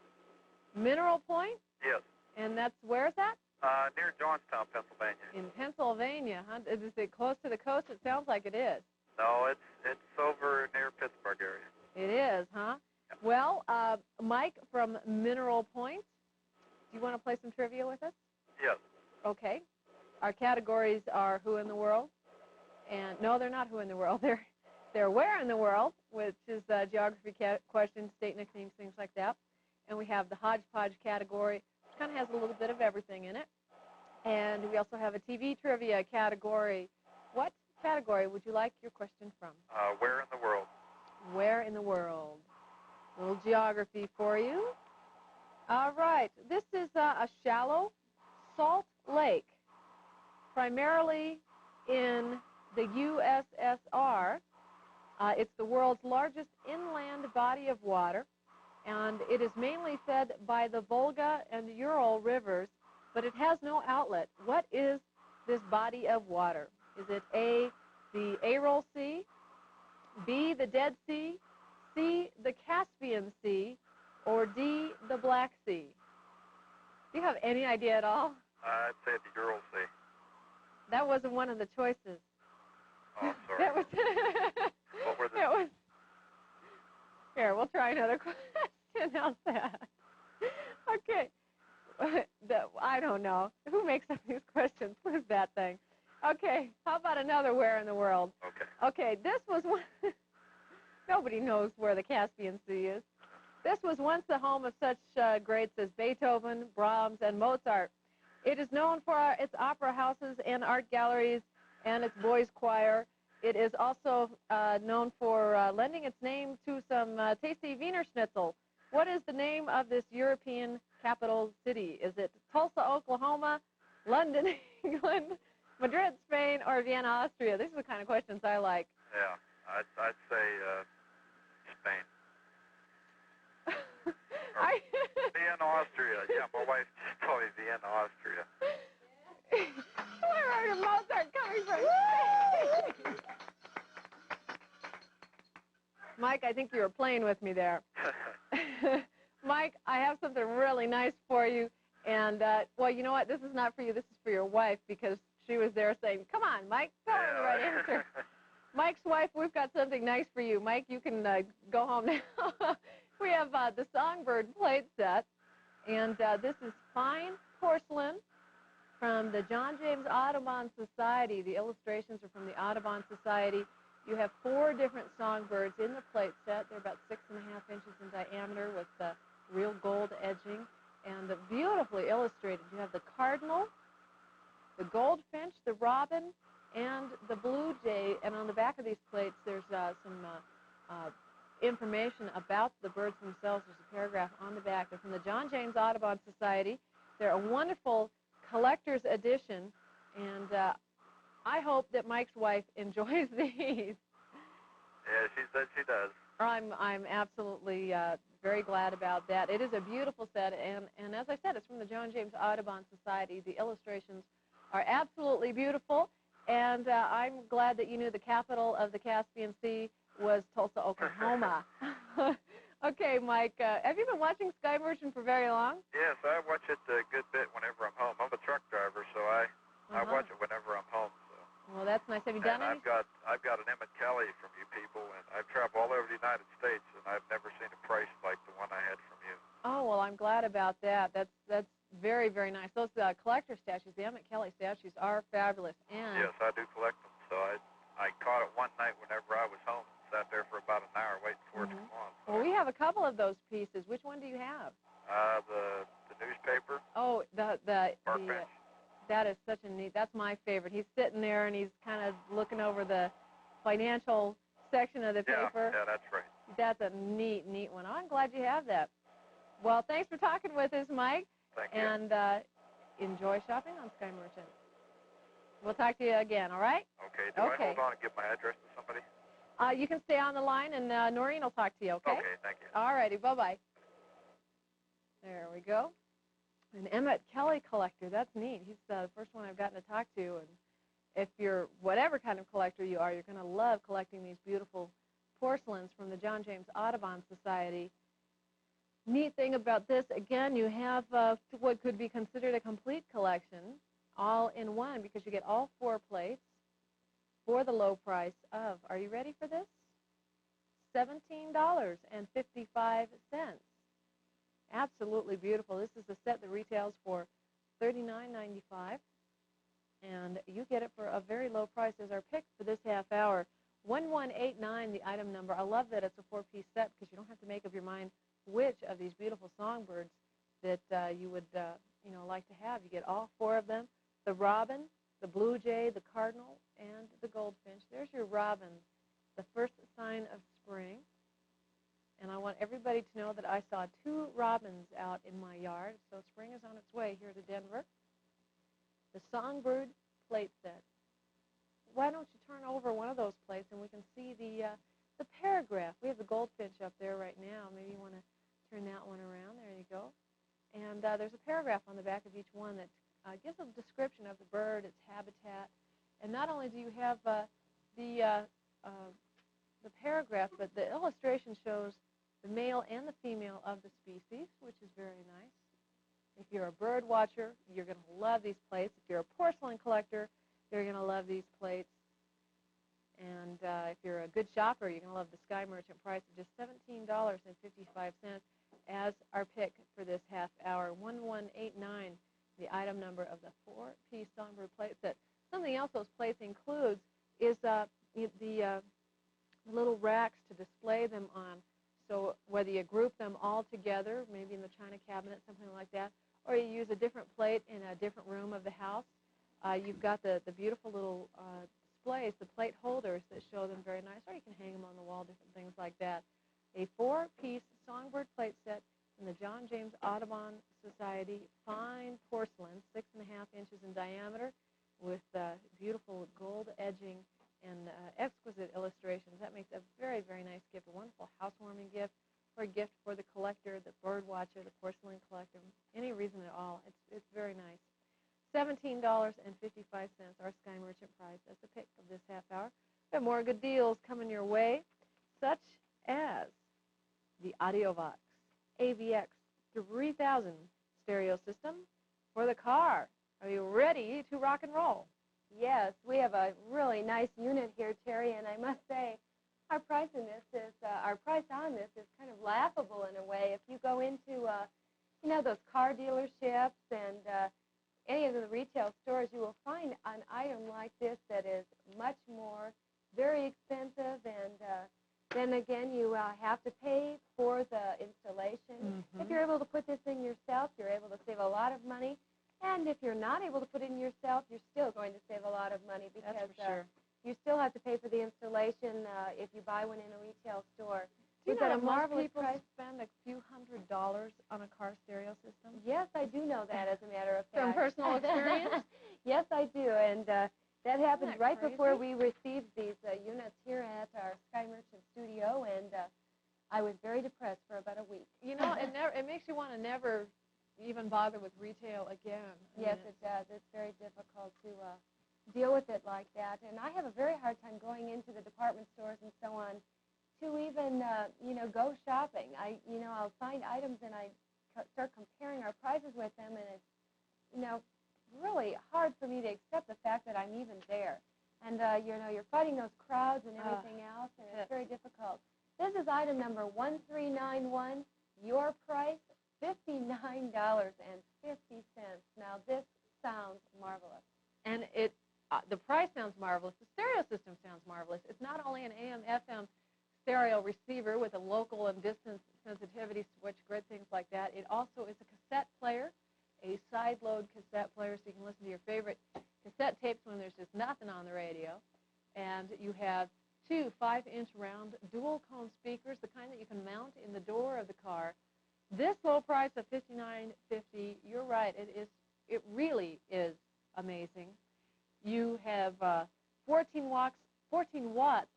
Mineral Point? Yes. And that's, where's that? Near Johnstown, Pennsylvania. In Pennsylvania, huh? Is it close to the coast? It sounds like it is. No, it's over near Pittsburgh area. It is, huh? Yeah. Well, Mike from Mineral Point, do you want to play some trivia with us? Yes. Okay. Our categories are who in the world, and no, they're not who in the world. They're where in the world, which is geography questions, state nicknames, things like that. And we have the hodgepodge category, which kind of has a little bit of everything in it. And we also have a TV trivia category. What category would you like your question from? Where in the world? Where in the world? A little geography for you. All right. This is a shallow salt lake, primarily in the USSR. It's the world's largest inland body of water, and it is mainly fed by the Volga and the Ural rivers, but it has no outlet. What is this body of water? Is it A, the Aral Sea, B, the Dead Sea, C, the Caspian Sea, or D, the Black Sea? Do you have any idea at all? I'd say the Ural Sea. That wasn't one of the choices. Oh, I'm sorry. That was What were the... that was. Here, we'll try another question. How's that? Okay. I don't know. Who makes up these questions? Who's that thing? Okay. How about another where in the world? Okay. Okay. This was one. Nobody knows where the Caspian Sea is. This was once the home of such greats as Beethoven, Brahms, and Mozart. It is known for its opera houses and art galleries and its boys' choir. It is also known for lending its name to some tasty Wiener Schnitzel. What is the name of this European capital city? Is it Tulsa, Oklahoma, London, England, Madrid, Spain, or Vienna, Austria? These are the kind of questions I like. Yeah, I'd say Spain. Vienna, Austria. Yeah, my wife just told me Vienna, Austria. Where are your Mozart coming from? Mike, I think you were playing with me there. Mike, I have something really nice for you. And, well, you know what? This is not for you. This is for your wife, because she was there saying, come on, Mike, tell her the right answer. Mike's wife, we've got something nice for you. Mike, you can go home now. We have the Songbird plate set, and this is fine porcelain from the John James Audubon Society. The illustrations are from the Audubon Society. You have 4 different songbirds in the plate set. They're about 6.5 inches in diameter with real gold edging. and beautifully illustrated. You have the cardinal, the goldfinch, the robin, and the blue jay. And on the back of these plates, there's some information about the birds themselves. There's a paragraph on the back. They're from the John James Audubon Society. They're a wonderful collector's edition, and I hope that Mike's wife enjoys these. Yeah, she said she does. I'm absolutely very glad about that. It is a beautiful set, and as I said, it's from the John James Audubon Society. The illustrations are absolutely beautiful, and I'm glad that you knew the capital of the Caspian Sea was Tulsa, Oklahoma. Okay, Mike, have you been watching Sky Merchant for very long? Yes, I watch it a good bit whenever I'm home. I'm a truck driver, so I watch it whenever I'm home. So. Well, that's nice. Have you done any? I've got an Emmett Kelly from you people, and I've traveled all over the United States, and I've never seen a price like the one I had from you. Oh, well, I'm glad about that. That's very, very nice. Those collector statues, the Emmett Kelly statues, are fabulous. And yes, I do collect them. So I caught it one night whenever I was home. Sat there for about an hour waiting for it to come on. So well, we have a couple of those pieces. Which one do you have? The newspaper. Oh, Park bench. That is such a neat. That's my favorite. He's sitting there and he's kind of looking over the financial section of the paper. Yeah, that's right. That's a neat one. I'm glad you have that. Well, thanks for talking with us, Mike. Thank you. And enjoy shopping on Sky Merchant. We'll talk to you again. All right? Okay. Do I hold on and give my address to somebody? You can stay on the line, and Noreen will talk to you, okay? Okay, thank you. All righty, bye-bye. There we go. An Emmett Kelly collector. That's neat. He's the first one I've gotten to talk to. And if you're whatever kind of collector you are, you're going to love collecting these beautiful porcelains from the John James Audubon Society. Neat thing about this, again, you have what could be considered a complete collection all in one because you get all 4 plates for the low price of, are you ready for this? $17.55. Absolutely beautiful. This is a set that retails for $39.95, and you get it for a very low price as our pick for this half hour. 1189, the item number. I love that it's a 4-piece set because you don't have to make up your mind which of these beautiful songbirds that you would like to have. You get all 4 of them: the robin, the blue jay, the cardinal, and the goldfinch. There's your robin, the first sign of spring. And I want everybody to know that I saw 2 robins out in my yard, so spring is on its way here to Denver. The songbird plate set. Why don't you turn over one of those plates and we can see the paragraph. We have the goldfinch up there right now. Maybe you want to turn that one around. There you go. And there's a paragraph on the back of each one that gives a description of the bird, its habitat. And not only do you have the paragraph, but the illustration shows the male and the female of the species, which is very nice. If you're a bird watcher, you're going to love these plates. If you're a porcelain collector, you're going to love these plates. And if you're a good shopper, you're going to love the Sky Merchant price of just $17.55 as our pick for this half hour. 1189, the item number of the 4-piece songbird plate set. Something else those plates includes is the little racks to display them on. So whether you group them all together, maybe in the china cabinet, something like that, or you use a different plate in a different room of the house, you've got the beautiful little displays, the plate holders that show them very nice, or you can hang them on the wall, different things like that. A 4-piece songbird plate set from the John James Audubon Society, fine porcelain, 6.5 inches in diameter, with beautiful gold edging and exquisite illustrations. That makes a very, very nice gift, a wonderful housewarming gift, or a gift for the collector, the bird watcher, the porcelain collector, any reason at all. It's very nice. $17.55, our Sky Merchant price. That's the pick of this half hour. We have more good deals coming your way, such as the AudioVox AVX 3000 stereo system for the car. Are you ready to rock and roll? Yes, we have a really nice unit here, Terry, and I must say our price on this is kind of laughable in a way. If you go into, those car dealerships and any of the retail stores, you will find an item like this that is much more, very expensive, and then again, you have to pay for the installation. Mhm. If you're able to put this in yourself, you're able to save a lot of money. And if you're not able to put it in yourself, you're still going to save a lot of money because That's for sure. you still have to pay for the installation if you buy one in a retail store. Do you We've know got a that most marvelous people price. spend a few $100s on a car stereo system? Yes, I do know that, as a matter of fact. From personal experience? Yes, I do. And that happened that right before crazy? we received these units here at our Sky Merchant studio, and I was very depressed for about a week. You know, it makes you want to never even bother with retail again. I Yes, mean, it does. It's very difficult to deal with it like that. And I have a very hard time going into the department stores and so on to even, go shopping. I'll find items and I start comparing our prices with them, and it's, really hard for me to accept the fact that I'm even there. And, you're fighting those crowds and everything else, and it's very difficult. This is item number 1391. Your price, $59.50. Now, this sounds marvelous. And the price sounds marvelous. The stereo system sounds marvelous. It's not only an AM/FM stereo receiver with a local and distance sensitivity switch, grid, things like that. It also is a cassette player, a side-load cassette player, so you can listen to your favorite cassette tapes when there's just nothing on the radio. And you have two 5-inch round dual-cone speakers, the kind that you can mount in the door of the car. This low price of $59.50, you're right, it really is amazing. You have 14 watts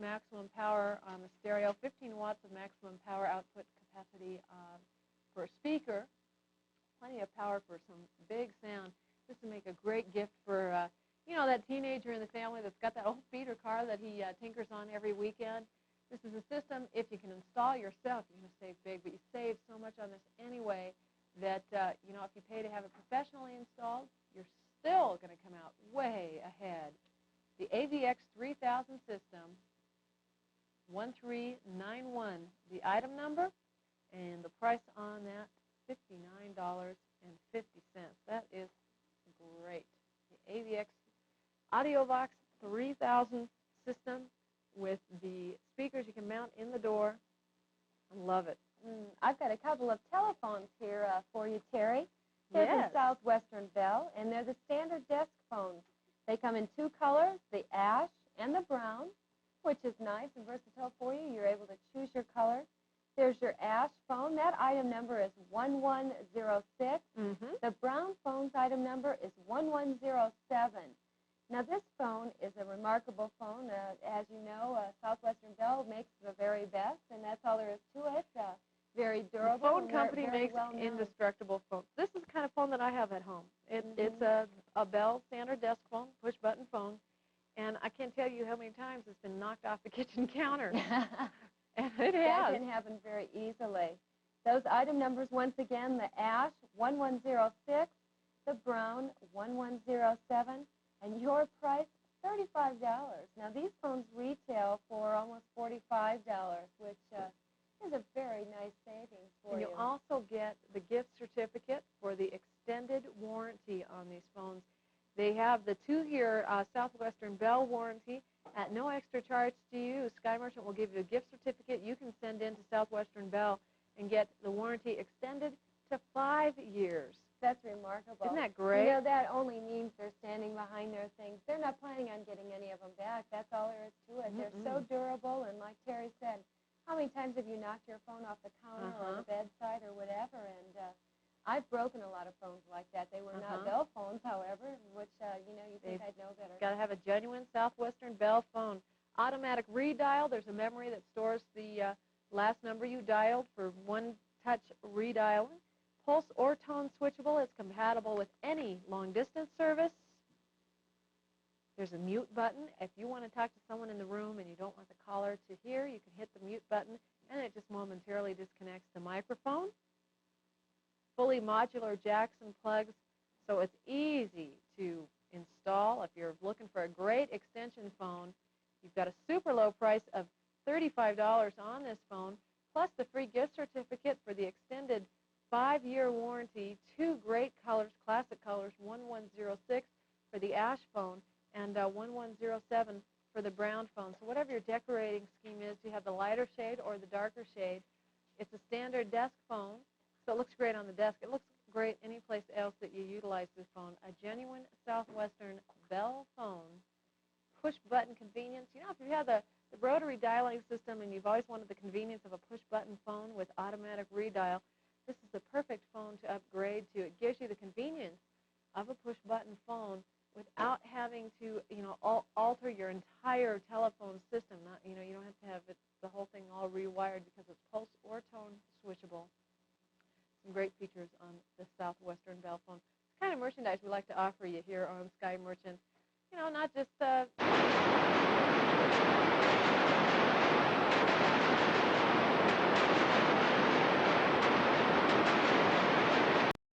maximum power on the stereo, 15 watts of maximum power output capacity for a speaker, plenty of power for some big sound. This would make a great gift for, that teenager in the family that's got that old beater car that he tinkers on every weekend. This is a system, if you can install yourself, you're going to save big, but you save so much on this anyway that, if you pay to have it professionally installed, you're still going to come out way ahead. The AVX 3000 system, 1391, the item number, and the price on that, $59.50. That is great. The AVX AudioVox 3000 system with the speakers you can mount in the door. I love it. I've got a couple of telephones here for you, Terry. They're Yes. from Southwestern Bell, and they're the standard desk phones. They come in two colors, the ash and the brown, which is nice and versatile for you. You're able to choose your color. There's your ash phone. That item number is 1106. Mm-hmm. The brown phone's item number is 1107. Now, this phone is a remarkable phone. As you know, Southwestern Bell makes the very best, and that's all there is to it. Very durable. The phone and company very makes well-known. indestructible phones. This is the kind of phone that I have at home. Mhm. It's a Bell standard desk phone, push-button phone, and I can't tell you how many times it's been knocked off the kitchen counter. And it That has. can happen very easily. Those item numbers, once again, the ash, 1106, the brown, 1107, and your price, $35. Now, these phones retail for almost $45, which is a very nice savings for And you. you also get the gift certificate for the extended warranty on these phones. They have the 2-year Southwestern Bell warranty at no extra charge to you. Sky Merchant will give you a gift certificate you can send in to Southwestern Bell and get the warranty extended to 5 years. That's remarkable. Isn't that great? That only means they're standing behind their things. They're not planning on getting any of them back. That's all there is to it. They're so durable, and like Terry said, how many times have you knocked your phone off the counter or the bedside or whatever? And I've broken a lot of phones like that. They were not Bell phones, however, which, you think I'd know better. Got to have a genuine Southwestern Bell phone. Automatic redial. There's a memory that stores the last number you dialed for one-touch redialing. Pulse or tone switchable. It's compatible with any long-distance service. There's a mute button. If you want to talk to someone in the room and you don't want the caller to hear, you can hit the mute button, and it just momentarily disconnects the microphone. Fully modular jacks and plugs, so it's easy to install. If you're looking for a great extension phone, you've got a super low price of $35 on this phone, plus the free gift certificate for the extended 5-year warranty, 2 great colors, classic colors, 1106 for the ash phone and 1107 for the brown phone. So whatever your decorating scheme is, you have the lighter shade that you utilize this phone. A genuine Southwestern Bell phone, push-button convenience. You know, if you have the rotary dialing system and you've always wanted the convenience of a push-button phone with automatic redial, this is the perfect phone to upgrade to. It gives you the convenience of a push-button phone without having to, you know, alter your entire telephone system. Not, you know, you don't have to have the whole thing all rewired because it's pulse or tone switchable. Some great features on the Southwestern Bell phone. It's the kind of merchandise we like to offer you here on Sky Merchant. You know, not just